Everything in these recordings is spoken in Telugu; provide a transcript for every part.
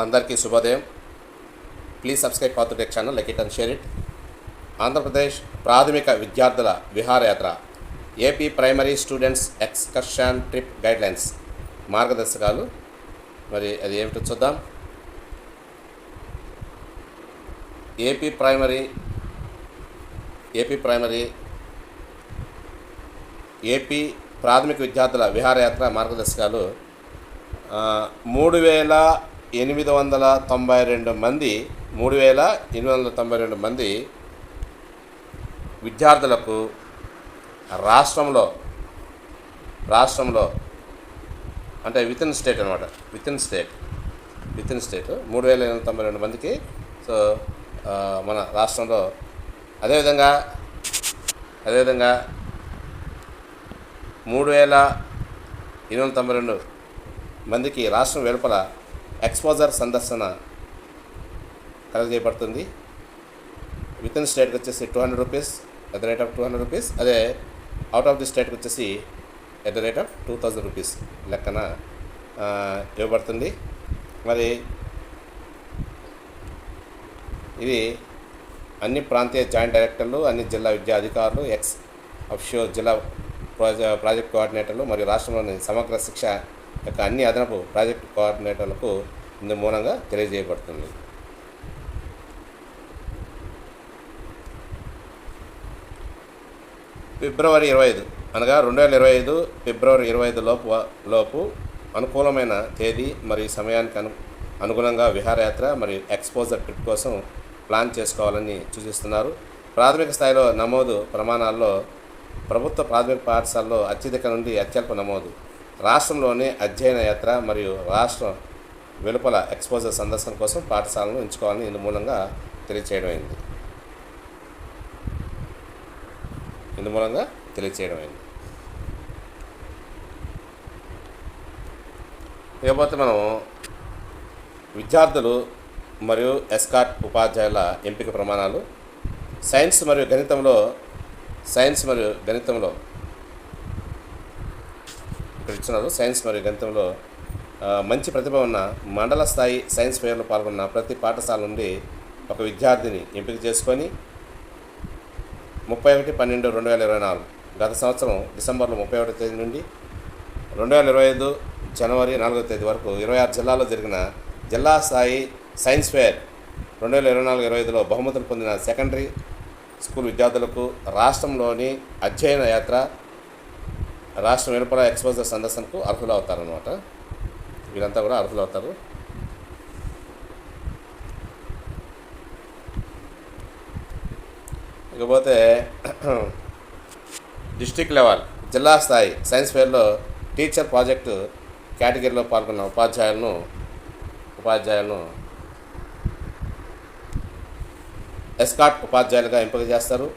అందరికీ శుభోదయం. Please subscribe path tech channel, like it and share it. Andhra Pradesh ప్రాథమిక విద్యార్థుల విహారయాత్ర, AP primary students excursion trip guidelines మార్గదర్శకాలు. మరి అది ఏమిటో చూద్దాం. ఏపీ ప్రాథమిక విద్యార్థుల విహారయాత్ర మార్గదర్శకాలు 3,892 మంది విద్యార్థులకు రాష్ట్రంలో అంటే విత్ ఇన్ స్టేట్ 3,892 మందికి. సో మన రాష్ట్రంలో అదేవిధంగా 3,892 మందికి రాష్ట్రం వెలుపల ఎక్స్పోజర్ సందర్శన కలగజేయబడుతుంది. విత్ ఇన్ స్టేట్కి వచ్చేసి 200 rupees, at the rate of 200 rupees. అదే అవుట్ ఆఫ్ ది స్టేట్కి వచ్చేసి at the rate of 2,000 rupees లెక్కన ఇవ్వబడుతుంది. మరి ఇది అన్ని ప్రాంతీయ జాయింట్ డైరెక్టర్లు, అన్ని జిల్లా విద్యా అధికారులు, ఎక్స్ అఫ్షోర్ జిల్లా ప్రాజెక్ట్ కోఆర్డినేటర్లు మరియు రాష్ట్రంలోని సమగ్ర శిక్ష యొక్క అన్ని అదనపు ప్రాజెక్టు కోఆర్డినేటర్లకు ఇందు మూలంగా తెలియజేయబడుతుంది. ఫిబ్రవరి 25 అనగా 2025 ఫిబ్రవరి 25 లోపు అనుకూలమైన తేదీ మరియు సమయానికి అనుగుణంగా విహారయాత్ర మరియు ఎక్స్పోజర్ ట్రిప్ కోసం ప్లాన్ చేసుకోవాలని సూచిస్తున్నారు. ప్రాథమిక స్థాయిలో నమోదు ప్రమాణాల్లో ప్రభుత్వ ప్రాథమిక పాఠశాలలో అత్యధిక నుండి అత్యల్ప నమోదు, రాష్ట్రంలోని అధ్యయన యాత్ర మరియు రాష్ట్ర వెలుపల ఎక్స్పోజర్ సందర్శన కోసం పాఠశాలను ఎంచుకోవాలని ఇందు మూలంగా తెలియచేయడమైంది. ఇకపోతే మనం విద్యార్థులు మరియు ఎస్కాట్ ఉపాధ్యాయుల ఎంపిక ప్రమాణాలు. సైన్స్ మరియు గణితంలో ఇక్కడ ఇచ్చినారు. సైన్స్ మరియు గణితంలో మంచి ప్రతిభ ఉన్న మండల స్థాయి సైన్స్ ఫెయిర్లో పాల్గొన్న ప్రతి పాఠశాల నుండి ఒక విద్యార్థిని ఎంపిక చేసుకొని 31/12/2024 గత సంవత్సరం డిసెంబర్లో 31వ తేదీ నుండి 2025 జనవరి 4వ తేదీ వరకు 26 జిల్లాల్లో జరిగిన జిల్లా స్థాయి సైన్స్ ఫెయిర్ 2024-25లో బహుమతులు పొందిన సెకండరీ స్కూల్ విద్యార్థులకు రాష్ట్రంలోని అధ్యయన యాత్ర, రాష్ట్రం వెలుపల ఎక్స్పోజర్ సందర్శనకు అర్హులు అవుతారన్నమాట. వీళ్ళంతా కూడా అర్హులు అవుతారు. ఇకపోతే డిస్ట్రిక్ట్ లెవెల్ జిల్లా స్థాయి సైన్స్ ఫెయిర్లో టీచర్ ప్రాజెక్టు కేటగిరీలో పాల్గొన్న ఉపాధ్యాయులను ఎస్కాట్ ఉపాధ్యాయులుగా ఎంపిక చేస్తారు.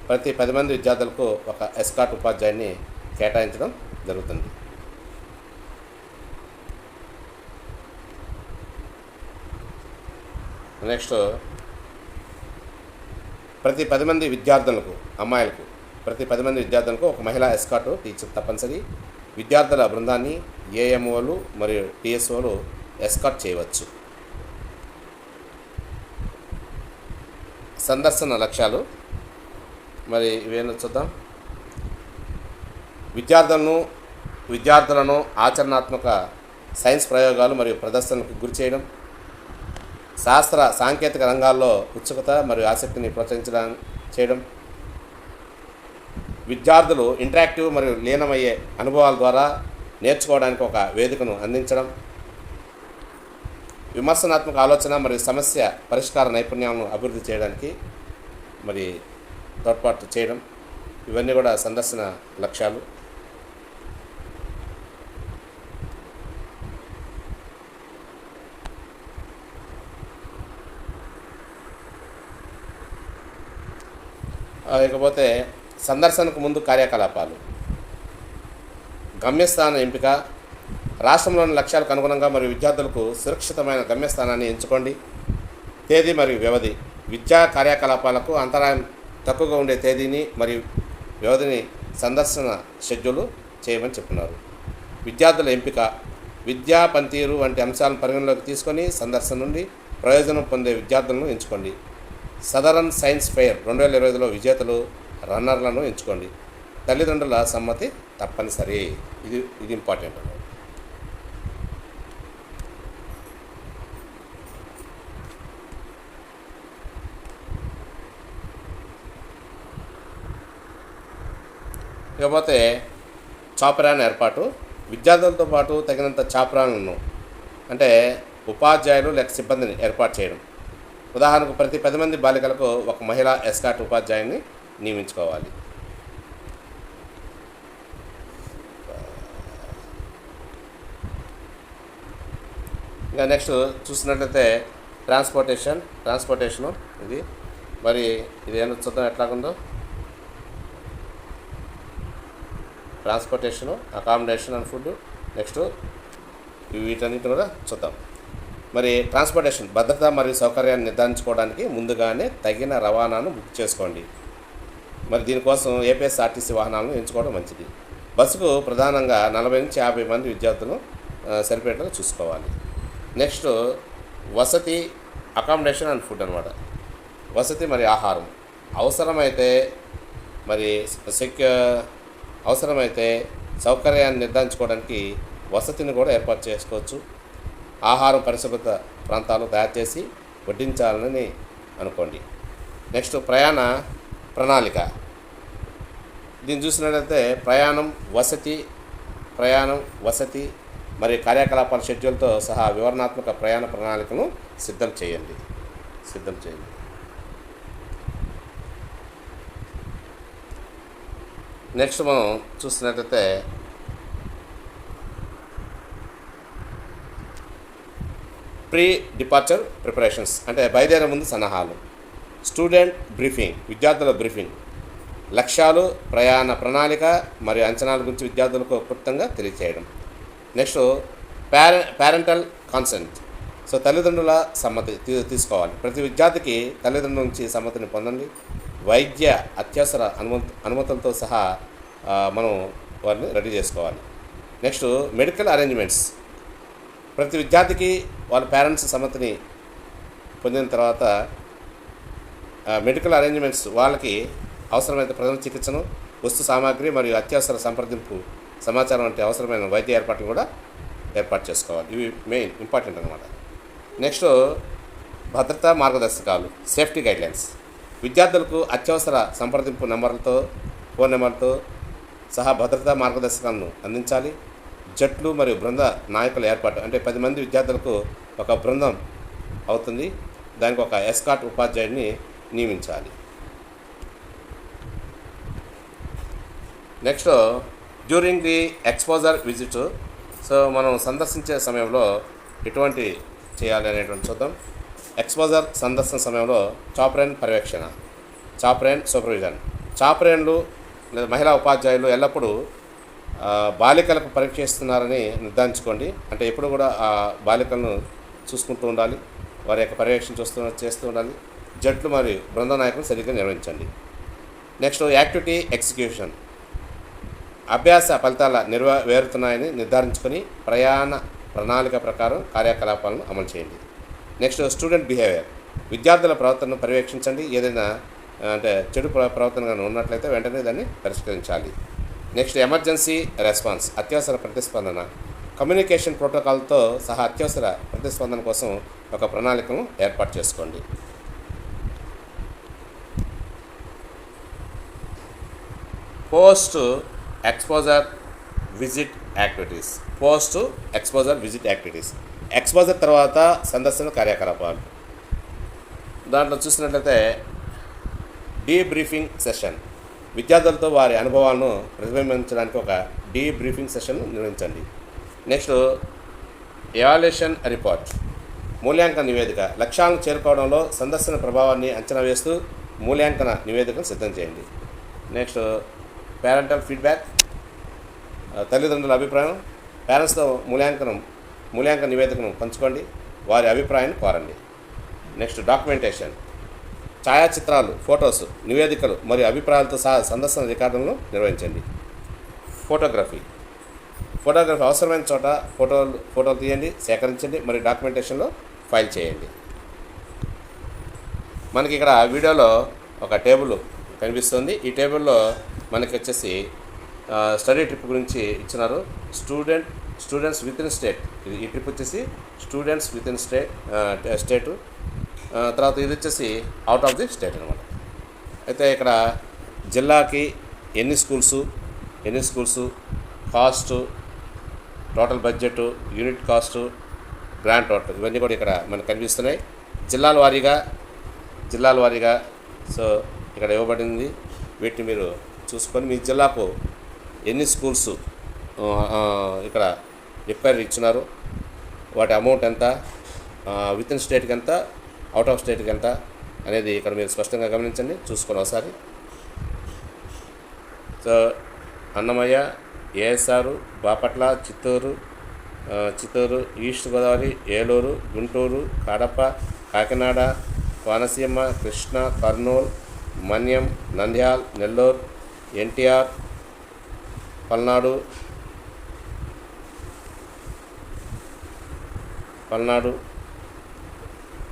ప్రతి 10 మంది విద్యార్థులకు ఒక ఎస్కాట్ ఉపాధ్యాయుని కేటాయించడం జరుగుతుంది. నెక్స్ట్, ప్రతి 10 మంది విద్యార్థులకు ఒక మహిళా ఎస్కాట్ టీచర్ తప్పనిసరి. విద్యార్థుల బృందాన్ని ఏఎంఓలు మరియు టీఎస్ఓలు ఎస్కాట్ చేయవచ్చు. సందర్శన లక్ష్యాలు మరి ఇవేనో చూద్దాం. విద్యార్థులను ఆచరణాత్మక సైన్స్ ప్రయోగాలు మరియు ప్రదర్శనలకు గురి చేయడం, శాస్త్ర సాంకేతిక రంగాల్లో ఉత్సుకత మరియు ఆసక్తిని చేయడం, విద్యార్థులు ఇంటరాక్టివ్ మరియు లీనమయ్యే అనుభవాల ద్వారా నేర్చుకోవడానికి ఒక వేదికను అందించడం, విమర్శనాత్మక ఆలోచన మరియు సమస్య పరిష్కార నైపుణ్యాలను అభివృద్ధి చేయడానికి మరి తోడ్పాటు చేయడం. ఇవన్నీ కూడా సందర్శన లక్ష్యాలు. ఇకపోతే సందర్శనకు ముందు కార్యకలాపాలు. గమ్యస్థాన ఎంపిక. రాష్ట్రంలోని లక్ష్యాలకు అనుగుణంగా మరియు విద్యార్థులకు సురక్షితమైన గమ్యస్థానాన్ని ఎంచుకోండి. తేదీ మరియు వ్యవధి. విద్యా కార్యకలాపాలకు అంతరాయం తక్కువగా ఉండే తేదీని మరియు వ్యవధిని సందర్శన షెడ్యూల్ చేయమని చెప్తున్నారు. విద్యార్థుల ఎంపిక. విద్యా పనితీరు వంటి అంశాలను పరిగణలోకి తీసుకొని సందర్శన నుండి ప్రయోజనం పొందే విద్యార్థులను ఎంచుకోండి. సదరన్ సైన్స్ ఫెయిర్ 2025లో విజేతలు రన్నర్లను ఎంచుకోండి. తల్లిదండ్రుల సమ్మతి తప్పనిసరి. ఇది ఇంపార్టెంట్. ఇకపోతే చాపరాన్ ఏర్పాటు. విద్యార్థులతో పాటు తగినంత చాపరాన్లను అంటే ఉపాధ్యాయులు లేక సిబ్బందిని ఏర్పాటు చేయడం. ఉదాహరణకు ప్రతి 10 మంది బాలికలకు ఒక మహిళా ఎస్కాట్ ఉపాధ్యాయుని నియమించుకోవాలి. ఇంకా నెక్స్ట్ చూసినట్లయితే ట్రాన్స్పోర్టేషను ఇది మరి ఇదేమో చూద్దాం ఎట్లాగుందో. Transportation, accommodation and food. Next వీటన్నిటి కూడా చూద్దాం. మరి ట్రాన్స్పోర్టేషన్ భద్రత మరియు సౌకర్యాన్ని నిర్ధారించుకోవడానికి ముందుగానే తగిన రవాణాను బుక్ చేసుకోండి. మరి దీనికోసం ఏపీఎస్ఆర్టీసీ వాహనాలను ఎంచుకోవడం మంచిది. బస్సుకు ప్రధానంగా 40 నుంచి 50 మంది విద్యార్థులను సరిపోయేట్టుగా చూసుకోవాలి. నెక్స్ట్ వసతి, అకామిడేషన్ అండ్ ఫుడ్ అనమాట. వసతి మరి ఆహారం అవసరమైతే సౌకర్యాన్ని నిర్ధారించుకోవడానికి వసతిని కూడా ఏర్పాటు చేసుకోవచ్చు. ఆహారం పరిశుభ్రత ప్రాంతాలు తయారు చేసి వడ్డించాలని అనుకోండి. నెక్స్ట్ ప్రయాణ ప్రణాళిక. దీన్ని చూసినట్లయితే ప్రయాణం, వసతి మరియు కార్యకలాపాల షెడ్యూల్తో సహా వివరణాత్మక ప్రయాణ ప్రణాళికను సిద్ధం చేయండి. నెక్స్ట్ మనం చూసినట్లయితే ప్రీ డిపార్చర్ ప్రిపరేషన్స్ అంటే బయలుదేరే ముందు సన్నాహాలు. స్టూడెంట్ బ్రీఫింగ్, విద్యార్థుల బ్రీఫింగ్. లక్ష్యాలు, ప్రయాణ ప్రణాళిక మరియు అంచనాల గురించి విద్యార్థులకు క్లుప్తంగా తెలియచేయడం. Next parental consent. సో తల్లిదండ్రుల సమ్మతి తీసుకోవాలి. ప్రతి విద్యార్థికి తల్లిదండ్రుల నుంచి సమ్మతిని పొందండి. వైద్య అత్యవసర అనుమతులతో సహా మనం వారిని రెడీ చేసుకోవాలి. Next medical arrangements. ప్రతి విద్యార్థికి వాళ్ళ పేరెంట్స్ సమ్మతిని పొందిన తర్వాత మెడికల్ అరేంజ్మెంట్స్ వాళ్ళకి అవసరమైన ప్రథమ చికిత్సను, వస్తు సామాగ్రి మరియు అత్యవసర సంప్రదింపు సమాచారం వంటి అవసరమైన వైద్య ఏర్పాట్లు కూడా ఏర్పాటు చేసుకోవాలి. ఇవి మెయిన్ ఇంపార్టెంట్ అనమాట. నెక్స్ట్ భద్రతా మార్గదర్శకాలు, సేఫ్టీ గైడ్లైన్స్. విద్యార్థులకు అత్యవసర సంప్రదింపు ఫోన్ నెంబర్లతో సహా భద్రతా మార్గదర్శకాలను అందించాలి. జట్లు మరియు బృంద నాయకుల ఏర్పాటు అంటే 10 మంది విద్యార్థులకు ఒక బృందం అవుతుంది. దానికి ఒక ఎస్కాట్ ఉపాధ్యాయుడిని నియమించాలి. Next during the exposure visit. So మనం సందర్శించే సమయంలో ఎటువంటి చేయాలి అనేటువంటి చూద్దాం. ఎక్స్పోజర్ సందర్శన సమయంలో చాపరేన్ పర్యవేక్షణ, చాపరేన్ సూపర్విజన్. చాపరేన్లు లేదా మహిళా ఉపాధ్యాయులు ఎల్లప్పుడూ బాలికలకు పరీక్షిస్తున్నారని నిర్ధారించుకోండి. అంటే ఎప్పుడు కూడా ఆ బాలికలను చూసుకుంటూ ఉండాలి, వారి యొక్క పర్యవేక్షణ చేస్తూ ఉండాలి. జట్లు మరియు బృంద నాయకులను సరిగ్గా నిర్వహించండి. Next activity execution. అభ్యాస ఫలితాల నెరవేరుతున్నాయని నిర్ధారించుకొని ప్రయాణ ప్రణాళిక ప్రకారం కార్యకలాపాలను అమలు చేయండి. Next student behaviour. విద్యార్థుల ప్రవర్తనను పర్యవేక్షించండి. ఏదైనా అంటే చెడు ప్రవర్తన ఉన్నట్లయితే వెంటనే దాన్ని పరిష్కరించాలి. నెక్స్ట్ ఎమర్జెన్సీ రెస్పాన్స్, అత్యవసర ప్రతిస్పందన. కమ్యూనికేషన్ ప్రోటోకాల్తో సహా అత్యవసర ప్రతిస్పందన కోసం ఒక ప్రణాళికను ఏర్పాటు చేసుకోండి. Post exposure visit activities. Exposure తర్వాత సందర్శన కార్యకలాపాలు. దాంట్లో చూసినట్లయితే డీబ్రీఫింగ్ సెషన్. విద్యార్థులతో వారి అనుభవాలను ప్రతిబింబించడానికి ఒక డీబ్రీఫింగ్ సెషన్ నిర్వహించండి. నెక్స్ట్ ఎవాల్యుయేషన్ రిపోర్ట్, మూల్యాంకన నివేదిక. లక్ష్యాలను చేరుకోవడంలో సందర్శన ప్రభావాన్ని అంచనా వేస్తూ మూల్యాంకన నివేదికను సిద్ధం చేయండి. నెక్స్ట్ పేరెంటల్ ఫీడ్బ్యాక్, తల్లిదండ్రుల అభిప్రాయం. పేరెంట్స్తో మూల్యాంకన నివేదికను పంచుకోండి, వారి అభిప్రాయాన్ని కోరండి. నెక్స్ట్ డాక్యుమెంటేషన్, ఛాయాచిత్రాలు, ఫొటోస్, నివేదికలు మరియు అభిప్రాయాలతో సహా సందర్శన రికార్డులను నిర్వహించండి. ఫోటోగ్రఫీ, ఫోటోగ్రఫీ అవసరమైన చోట ఫోటోలు తీయండి, సేకరించండి, మరియు డాక్యుమెంటేషన్లో ఫైల్ చేయండి. మనకి ఇక్కడ వీడియోలో ఒక టేబుల్ కనిపిస్తుంది. ఈ టేబుల్లో మనకి వచ్చేసి స్టడీ ట్రిప్ గురించి ఇచ్చినారు. స్టూడెంట్స్ విత్ ఇన్ స్టేట్, ఈ ట్రిప్ వచ్చేసి స్టూడెంట్స్ విత్ ఇన్ స్టేటు. తర్వాత ఇది వచ్చేసి అవుట్ ఆఫ్ ది స్టేట్ అనమాట. అయితే ఇక్కడ జిల్లాకి ఎన్ని schools, cost, total budget, unit cost, grand total, ఇవన్నీ కూడా ఇక్కడ మనకు కనిపిస్తున్నాయి. జిల్లాల వారీగా సో ఇక్కడ ఇవ్వబడింది. వీటిని మీరు చూసుకొని మీ జిల్లాకు ఎన్ని స్కూల్స్ ఇక్కడ రిక్వైర్ ఇచ్చినారు, వాటి అమౌంట్ ఎంత, విత్ ఇన్ స్టేట్కి ఎంత, అవుట్ ఆఫ్ స్టేట్కి ఎంత అనేది ఇక్కడ మీరు స్పష్టంగా గమనించండి, చూసుకొని ఒకసారి. So Annamayya, ASR, Bapatla, Chittoor, east Godavari, Eluru, Guntur, Kadapa, Kakinada, Konaseema, Krishna, Kurnool, Manyam, Nandyal, Nellore, NTR, Palnadu,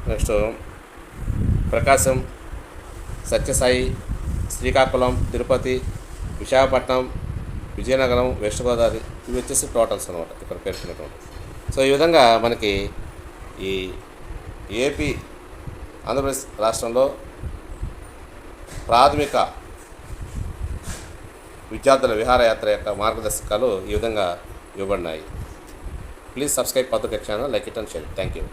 next Prakasam, Sathya Sai, Srikakulam, Tirupati, Visakhapatnam, Vizianagaram, west Godavari, ఇవి వచ్చేసి టోటల్స్ అనమాట ఇక్కడ పేర్కొన్నటువంటి. సో ఈ విధంగా మనకి ఈ ఏపీ ఆంధ్రప్రదేశ్ రాష్ట్రంలో ప్రాథమిక విద్యార్థుల విహారయాత్ర యొక్క మార్గదర్శకాలు ఈ విధంగా ఇవ్వబడినాయి. ప్లీజ్ సబ్స్క్రైబ్ పత్రిక channel, like it and share. Thank you.